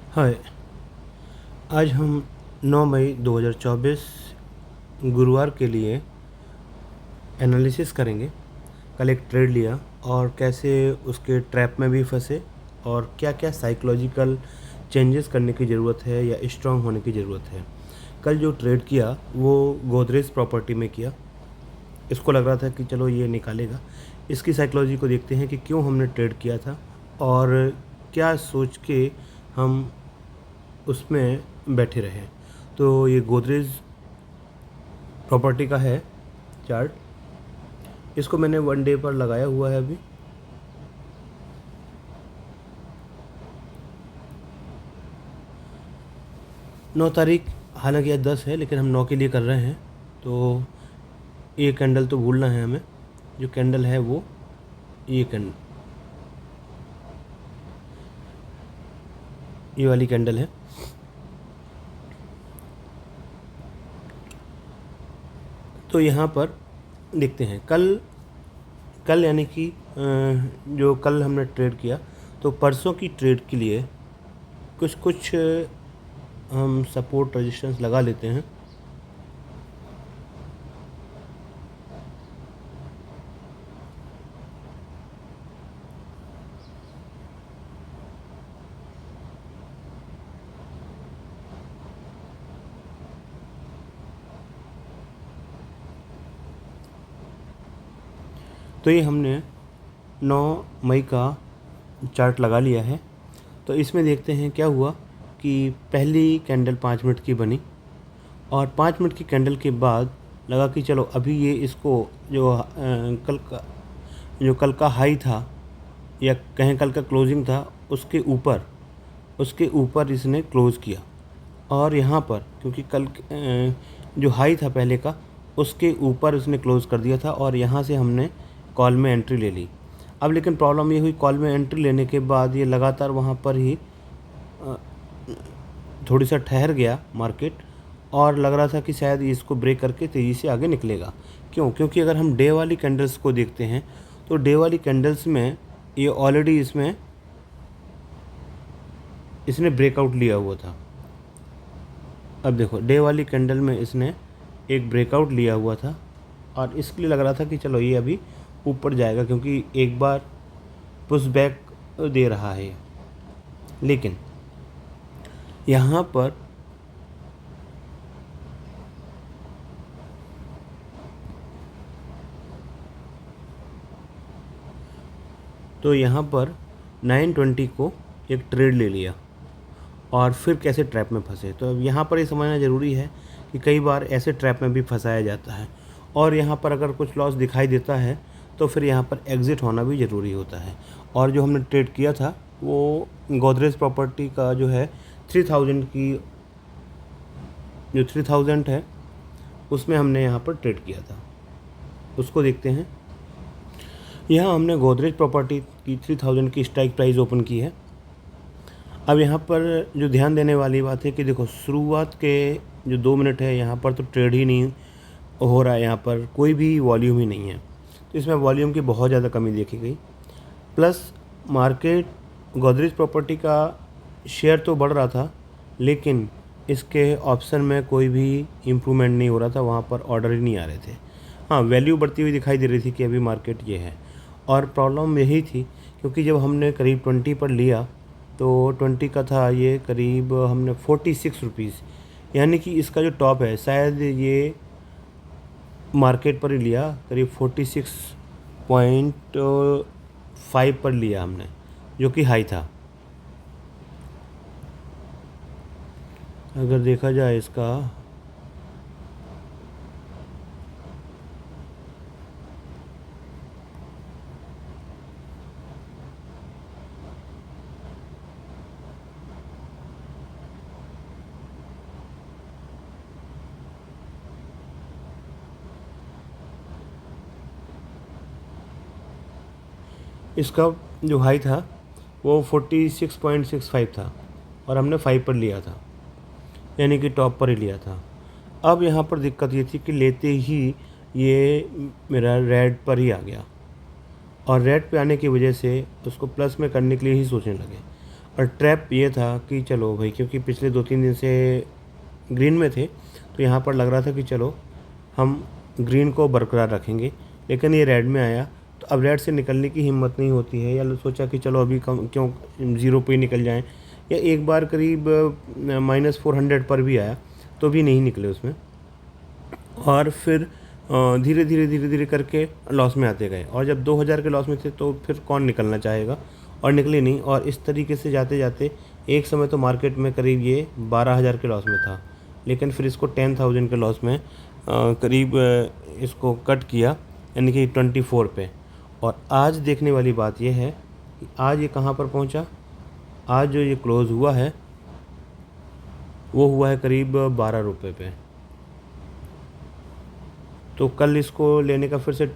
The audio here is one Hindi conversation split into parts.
हाय। आज हम 9 मई 2024 गुरुवार के लिए एनालिसिस करेंगे। कल एक ट्रेड लिया और कैसे उसके ट्रैप में भी फंसे और क्या क्या साइकोलॉजिकल चेंजेस करने की ज़रूरत है या स्ट्रांग होने की ज़रूरत है। कल जो ट्रेड किया वो गोदरेज प्रॉपर्टी में किया। इसको लग रहा था कि चलो ये निकालेगा। इसकी साइकोलॉजी को देखते हैं कि क्यों हमने ट्रेड किया था और क्या सोच के हम उसमें बैठे रहे। तो ये गोदरेज प्रॉपर्टी का है चार्ट। इसको मैंने 1 डे पर लगाया हुआ है अभी। नौ तारीख, हालांकि आज 10 है लेकिन हम 9 के लिए कर रहे हैं। तो ये कैंडल तो भूलना है हमें। जो कैंडल है वो ये कैंडल, ये वाली कैंडल है। तो यहाँ पर देखते हैं कल कल यानी कि जो कल हमने ट्रेड किया, तो परसों की ट्रेड के लिए कुछ कुछ हम सपोर्ट रेजिस्टेंस लगा लेते हैं। तो ये हमने 9 मई का चार्ट लगा लिया है। तो इसमें देखते हैं क्या हुआ कि पहली कैंडल 5 मिनट की बनी और 5 मिनट की कैंडल के बाद लगा कि चलो अभी ये इसको जो कल का हाई था या कहें कल का क्लोजिंग था उसके ऊपर इसने क्लोज़ किया। और यहाँ पर क्योंकि कल जो हाई था पहले का उसके ऊपर उसने क्लोज़ कर दिया था और यहाँ से हमने कॉल में एंट्री ले ली। अब लेकिन प्रॉब्लम ये हुई, कॉल में एंट्री लेने के बाद ये लगातार वहाँ पर ही थोड़ी सा ठहर गया मार्केट और लग रहा था कि शायद इसको ब्रेक करके तेज़ी से आगे निकलेगा। क्यों? क्योंकि अगर हम डे वाली कैंडल्स को देखते हैं तो डे वाली कैंडल्स में ये ऑलरेडी इसने ब्रेकआउट लिया हुआ था। अब देखो डे वाली कैंडल में इसने एक ब्रेकआउट लिया हुआ था और इसके लिए लग रहा था कि चलो ये अभी ऊपर जाएगा क्योंकि एक बार पुश बैक दे रहा है। लेकिन यहाँ पर तो यहाँ पर 920 को एक ट्रेड ले लिया और फिर कैसे ट्रैप में फंसे। तो अब यहाँ पर ये समझना ज़रूरी है कि कई बार ऐसे ट्रैप में भी फंसाया जाता है और यहाँ पर अगर कुछ लॉस दिखाई देता है तो फिर यहाँ पर एग्ज़िट होना भी ज़रूरी होता है। और जो हमने ट्रेड किया था वो गोदरेज प्रॉपर्टी का जो है 3000 की, जो 3000 है उसमें हमने यहाँ पर ट्रेड किया था। उसको देखते हैं। यहाँ हमने गोदरेज प्रॉपर्टी की 3000 की स्ट्राइक प्राइस ओपन की है। अब यहाँ पर जो ध्यान देने वाली बात है कि देखो शुरुआत के जो 2 मिनट है यहाँ पर तो ट्रेड ही नहीं हो रहा है, यहाँ पर कोई भी वॉल्यूम ही नहीं है। तो इसमें वॉल्यूम की बहुत ज़्यादा कमी देखी गई। प्लस मार्केट गोदरेज प्रॉपर्टी का शेयर तो बढ़ रहा था लेकिन इसके ऑप्शन में कोई भी इम्प्रूवमेंट नहीं हो रहा था, वहाँ पर ऑर्डर ही नहीं आ रहे थे। हाँ, वैल्यू बढ़ती हुई दिखाई दे रही थी कि अभी मार्केट ये है। और प्रॉब्लम यही थी क्योंकि जब हमने करीब 20 पर लिया तो 20 का था ये, करीब हमने 46 रुपीज़, यानी कि इसका जो टॉप है शायद ये मार्केट पर ही लिया, करीब 46.5 पर लिया हमने, जो कि हाई था। अगर देखा जाए इसका इसका जो हाई था वो 46.65 था और हमने 5 पर लिया था, यानी कि टॉप पर ही लिया था। अब यहाँ पर दिक्कत ये थी कि लेते ही ये मेरा रेड पर ही आ गया और रेड पे आने की वजह से उसको प्लस में करने के लिए ही सोचने लगे। और ट्रैप ये था कि चलो भाई, क्योंकि पिछले 2-3 दिन से ग्रीन में थे, तो यहाँ पर लग रहा था कि चलो हम ग्रीन को बरकरार रखेंगे, लेकिन ये रेड में आया। तो अब रेड से निकलने की हिम्मत नहीं होती है, या सोचा कि चलो अभी कम क्यों ज़ीरो पे ही निकल जाएं, या एक बार करीब -400 पर भी आया तो भी नहीं निकले उसमें, और फिर धीरे धीरे धीरे धीरे करके लॉस में आते गए। और जब 2000 के लॉस में थे तो फिर कौन निकलना चाहेगा, और निकले नहीं। और इस तरीके से जाते जाते एक समय तो मार्केट में करीब ये 12,000 के लॉस में था, लेकिन फिर इसको 10,000 के लॉस में करीब इसको कट किया, यानी कि 24 पे। और आज देखने वाली बात यह है कि आज ये कहाँ पर पहुँचा। आज जो ये क्लोज़ हुआ है वो हुआ है करीब 12 रुपये पे। तो कल इसको लेने का फिर से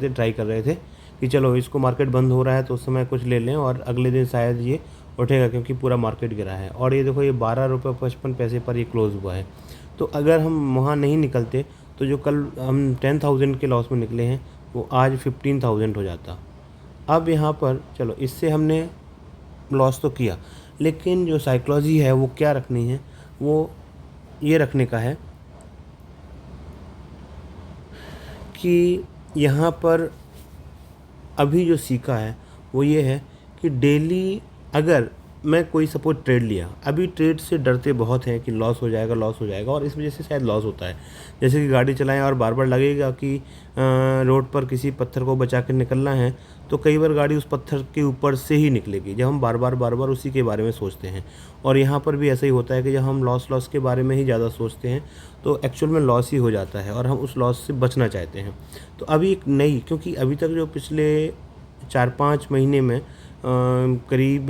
ट्राई कर रहे थे कि चलो इसको मार्केट बंद हो रहा है तो उस समय कुछ ले लें, और अगले दिन शायद ये उठेगा, क्योंकि पूरा मार्केट गिरा है। और ये देखो, ये 12 रुपये 55 पैसे पर ये क्लोज़ हुआ है। तो अगर हम वहाँ नहीं निकलते तो जो कल हम 10,000 के लॉस में निकले हैं वो आज 15,000 हो जाता। अब यहाँ पर चलो इससे हमने लॉस तो किया, लेकिन जो साइकोलॉजी है वो क्या रखनी है, वो ये रखने का है कि यहाँ पर अभी जो सीखा है वो ये है कि डेली अगर मैं कोई सपोज ट्रेड लिया, अभी ट्रेड से डरते बहुत हैं कि लॉस हो जाएगा, लॉस हो जाएगा, और इस वजह से शायद लॉस होता है। जैसे कि गाड़ी चलाएं और बार बार लगेगा कि रोड पर किसी पत्थर को बचा कर निकलना है, तो कई बार गाड़ी उस पत्थर के ऊपर से ही निकलेगी, जब हम बार बार उसी के बारे में सोचते हैं। और यहाँ पर भी ऐसा ही होता है कि जब हम लॉस के बारे में ही ज़्यादा सोचते हैं तो एक्चुअल में लॉस ही हो जाता है, और हम उस लॉस से बचना चाहते हैं। तो अभी एक नई, क्योंकि अभी तक जो पिछले 4-5 महीने में करीब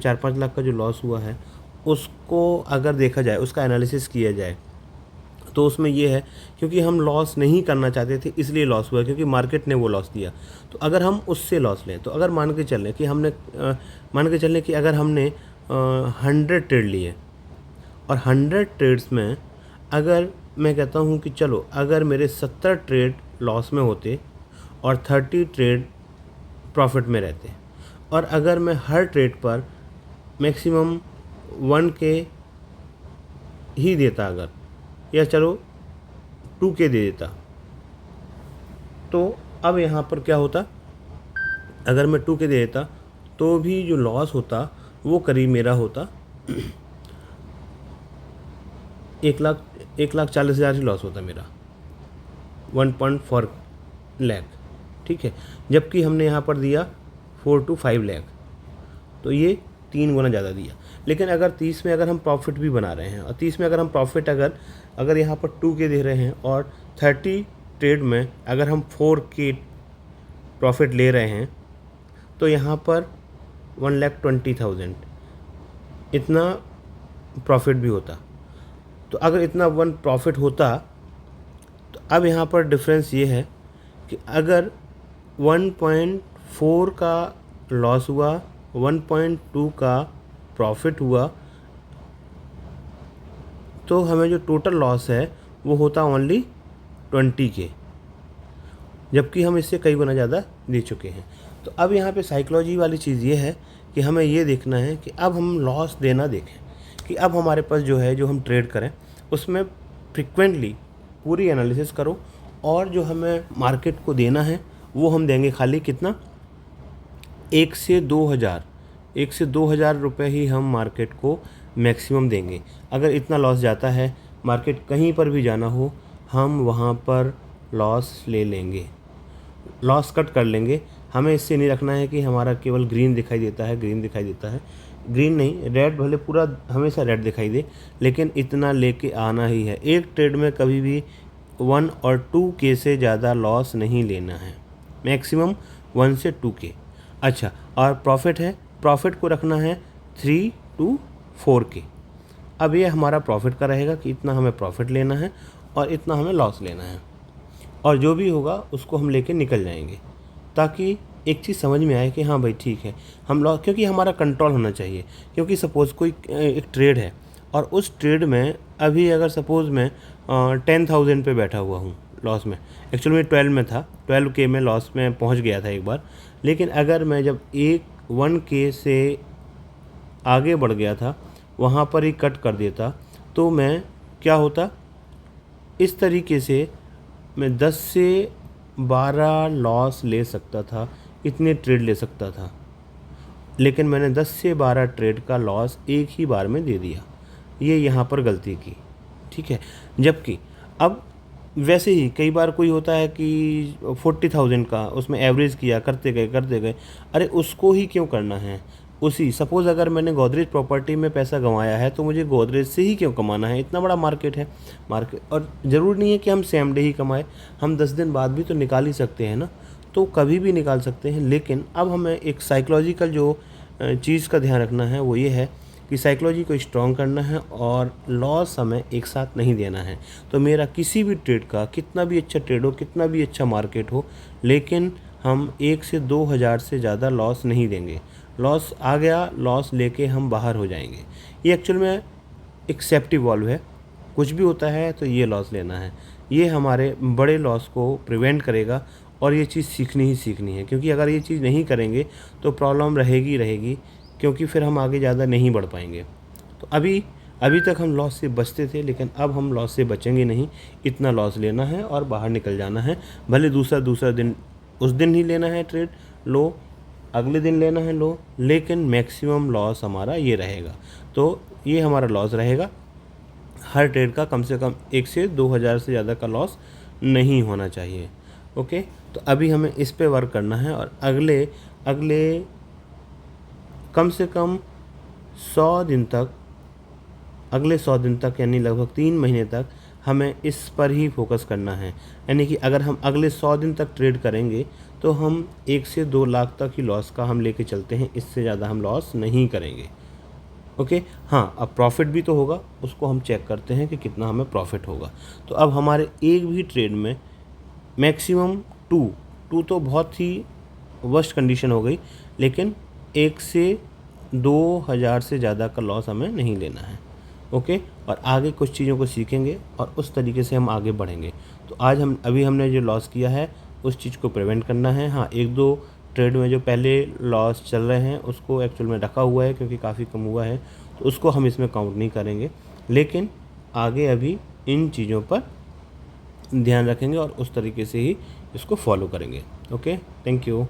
4-5 लाख का जो लॉस हुआ है, उसको अगर देखा जाए, उसका एनालिसिस किया जाए, तो उसमें ये है क्योंकि हम लॉस नहीं करना चाहते थे इसलिए लॉस हुआ, क्योंकि मार्केट ने वो लॉस दिया। तो अगर हम उससे लॉस लें, तो अगर मान के चलें कि अगर हमने 100 ट्रेड लिए, और 100 ट्रेड्स में अगर मैं कहता हूँ कि चलो अगर मेरे 70 ट्रेड लॉस में होते और 30 ट्रेड प्रॉफिट में रहते, और अगर मैं हर ट्रेड पर मैक्सिमम 1K ही देता, अगर, या चलो 2K दे देता, तो अब यहाँ पर क्या होता, अगर मैं 2K दे देता तो भी जो लॉस होता वो करीब मेरा होता 1,40,000 ही लॉस होता मेरा, 1.4 लाख, ठीक है। जबकि हमने यहाँ पर दिया 4 to 5 लाख, तो ये 3 गुना ज़्यादा दिया। लेकिन अगर 30 में अगर हम प्रॉफिट भी बना रहे हैं, और 30 में अगर हम प्रॉफिट अगर यहाँ पर 2K दे रहे हैं, और 30 ट्रेड में अगर हम 4K प्रॉफिट ले रहे हैं, तो यहाँ पर 1,20,000 इतना प्रॉफिट भी होता। तो अगर इतना प्रॉफिट होता, तो अब यहाँ पर डिफरेंस ये है कि अगर 1.4 का लॉस हुआ, 1.2 का प्रॉफिट हुआ, तो हमें जो टोटल लॉस है वो होता ओनली 20K, जबकि हम इससे कई गुना ज़्यादा दे चुके हैं। तो अब यहाँ पे साइकोलॉजी वाली चीज़ ये है कि हमें ये देखना है कि अब हम लॉस देना देखें, कि अब हमारे पास जो है, जो हम ट्रेड करें उसमें फ्रिक्वेंटली पूरी एनालिसिस करो, और जो हमें मार्केट को देना है वो हम देंगे खाली कितना, 1 से 2,000 रुपये ही हम मार्केट को मैक्सिमम देंगे। अगर इतना लॉस जाता है, मार्केट कहीं पर भी जाना हो, हम वहाँ पर लॉस ले लेंगे, लॉस कट कर लेंगे। हमें इससे नहीं रखना है कि हमारा केवल ग्रीन दिखाई देता है, ग्रीन नहीं, रेड, भले पूरा हमेशा रेड दिखाई दे, लेकिन इतना लेके आना ही है। एक ट्रेड में कभी भी 1 और 2K से ज़्यादा लॉस नहीं लेना है, मैक्सिमम 1 से 2K। अच्छा, और प्रॉफिट है, प्रॉफिट को रखना है 3 to 4K। अब ये हमारा प्रॉफिट का रहेगा कि इतना हमें प्रॉफिट लेना है और इतना हमें लॉस लेना है, और जो भी होगा उसको हम लेके निकल जाएंगे, ताकि एक चीज़ समझ में आए कि हाँ भाई ठीक है, हम लॉस, क्योंकि हमारा कंट्रोल होना चाहिए। क्योंकि सपोज़ कोई एक ट्रेड है, और उस ट्रेड में अभी अगर सपोज़ मैं 10,000 पे बैठा हुआ हूँ लॉस में, एक्चुअली में 12 में था, 12K में लॉस में पहुँच गया था एक बार। लेकिन अगर मैं जब 1K से आगे बढ़ गया था वहाँ पर ही कट कर देता तो मैं क्या होता, इस तरीके से मैं 10 से 12 लॉस ले सकता था, इतने ट्रेड ले सकता था, लेकिन मैंने 10 से 12 ट्रेड का लॉस एक ही बार में दे दिया। ये यहाँ पर गलती की, ठीक है। जबकि अब वैसे ही कई बार कोई होता है कि 40,000 का उसमें एवरेज किया, करते गए, अरे उसको ही क्यों करना है। उसी सपोज़ अगर मैंने गोदरेज प्रॉपर्टी में पैसा गंवाया है तो मुझे गोदरेज से ही क्यों कमाना है, इतना बड़ा मार्केट है। और ज़रूरी नहीं है कि हम सेम डे ही कमाए, हम 10 दिन बाद भी तो निकाल ही सकते हैं ना, तो कभी भी निकाल सकते हैं। लेकिन अब हमें एक साइकोलॉजिकल जो चीज़ का ध्यान रखना है वो ये है कि साइकोलॉजी को स्ट्रॉन्ग करना है और लॉस हमें एक साथ नहीं देना है। तो मेरा किसी भी ट्रेड का कितना भी अच्छा ट्रेड हो, कितना भी अच्छा मार्केट हो, लेकिन हम 1 से 2 हज़ार से ज़्यादा लॉस नहीं देंगे। लॉस आ गया, लॉस लेके हम बाहर हो जाएंगे। ये एक्चुअल में एक सेफ्टी वॉल्व है, कुछ भी होता है तो ये लॉस लेना है। ये हमारे बड़े लॉस को प्रिवेंट करेगा और ये चीज़ सीखनी ही सीखनी है, क्योंकि अगर ये चीज़ नहीं करेंगे तो प्रॉब्लम रहेगी, क्योंकि फिर हम आगे ज़्यादा नहीं बढ़ पाएंगे। तो अभी तक हम लॉस से बचते थे, लेकिन अब हम लॉस से बचेंगे नहीं। इतना लॉस लेना है और बाहर निकल जाना है। भले दूसरा दिन उस दिन ही लेना है ट्रेड लो, अगले दिन लेना है लो, लेकिन मैक्सिमम लॉस हमारा ये रहेगा। तो ये हमारा लॉस रहेगा, हर ट्रेड का कम से कम 1 से 2 हज़ार से ज़्यादा का लॉस नहीं होना चाहिए। ओके, तो अभी हमें इस पे वर्क करना है और अगले कम से कम 100 दिन तक, अगले 100 दिन तक यानी लगभग 3 महीने तक हमें इस पर ही फोकस करना है। यानी कि अगर हम अगले 100 दिन तक ट्रेड करेंगे तो हम 1 से 2 लाख तक ही लॉस का हम लेके चलते हैं, इससे ज़्यादा हम लॉस नहीं करेंगे। ओके, हाँ, अब प्रॉफिट भी तो होगा, उसको हम चेक करते हैं कि कितना हमें प्रॉफिट होगा। तो अब हमारे एक भी ट्रेड में मैक्सिमम टू तो बहुत ही वर्स्ट कंडीशन हो गई, लेकिन 1 से 2 हज़ार से ज़्यादा का लॉस हमें नहीं लेना है। ओके, और आगे कुछ चीज़ों को सीखेंगे और उस तरीके से हम आगे बढ़ेंगे। तो आज हमने जो लॉस किया है उस चीज़ को प्रिवेंट करना है। हाँ, 1-2 ट्रेड में जो पहले लॉस चल रहे हैं उसको एक्चुअल में रखा हुआ है, क्योंकि काफ़ी कम हुआ है, तो उसको हम इसमें काउंट नहीं करेंगे। लेकिन आगे अभी इन चीज़ों पर ध्यान रखेंगे और उस तरीके से ही इसको फॉलो करेंगे। Okay, thank you.